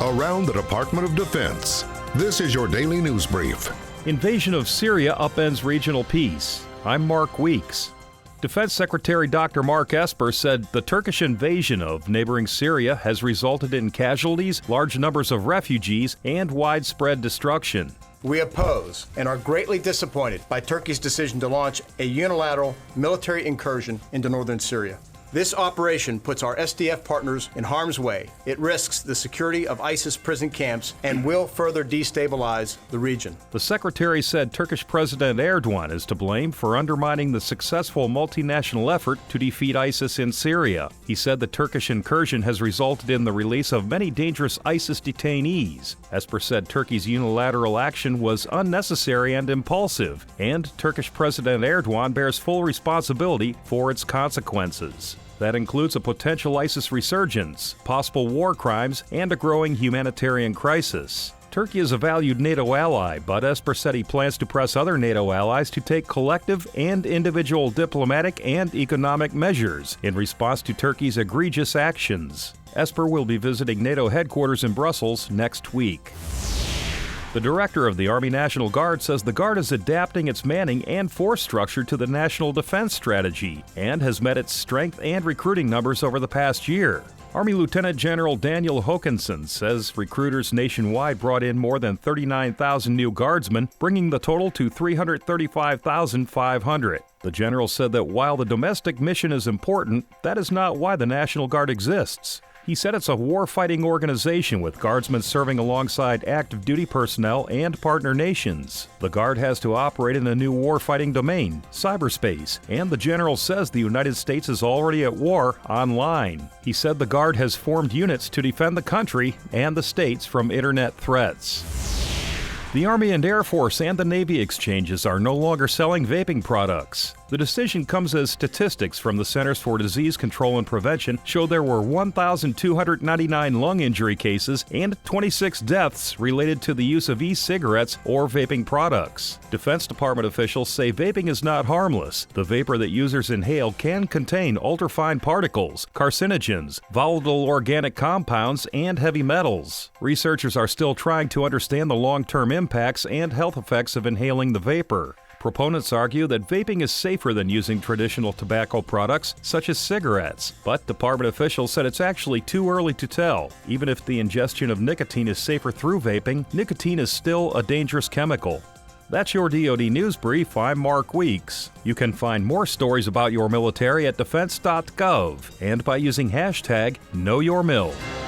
around the Department of Defense. This is your daily news brief. Invasion of Syria upends regional peace. I'm Mark Weeks. Defense Secretary Dr. Mark Esper said the Turkish invasion of neighboring Syria has resulted in casualties, large numbers of refugees, and widespread destruction. We oppose and are greatly disappointed by Turkey's decision to launch a unilateral military incursion into northern Syria. This operation puts our SDF partners in harm's way. It risks the security of ISIS prison camps and will further destabilize the region. The secretary said Turkish President Erdogan is to blame for undermining the successful multinational effort to defeat ISIS in Syria. He said the Turkish incursion has resulted in the release of many dangerous ISIS detainees. Esper said Turkey's unilateral action was unnecessary and impulsive, and Turkish President Erdogan bears full responsibility for its consequences. That includes a potential ISIS resurgence, possible war crimes, and a growing humanitarian crisis. Turkey is a valued NATO ally, but Esper said he plans to press other NATO allies to take collective and individual diplomatic and economic measures in response to Turkey's egregious actions. Esper will be visiting NATO headquarters in Brussels next week. The director of the Army National Guard says the Guard is adapting its manning and force structure to the national defense strategy and has met its strength and recruiting numbers over the past year. Army Lieutenant General Daniel Hokanson says recruiters nationwide brought in more than 39,000 new Guardsmen, bringing the total to 335,500. The general said that while the domestic mission is important, that is not why the National Guard exists. He said it's a war-fighting organization with Guardsmen serving alongside active duty personnel and partner nations. The Guard has to operate in a new war-fighting domain, cyberspace, and the general says the United States is already at war online. He said the Guard has formed units to defend the country and the states from internet threats. The Army and Air Force and the Navy exchanges are no longer selling vaping products. The decision comes as statistics from the Centers for Disease Control and Prevention show there were 1,299 lung injury cases and 26 deaths related to the use of e-cigarettes or vaping products. Defense Department officials say vaping is not harmless. The vapor that users inhale can contain ultrafine particles, carcinogens, volatile organic compounds, and heavy metals. Researchers are still trying to understand the long-term impacts and health effects of inhaling the vapor. Proponents argue that vaping is safer than using traditional tobacco products, such as cigarettes. But department officials said it's actually too early to tell. Even if the ingestion of nicotine is safer through vaping, nicotine is still a dangerous chemical. That's your DoD News Brief. I'm Mark Weeks. You can find more stories about your military at defense.gov and by using hashtag KnowYourMil.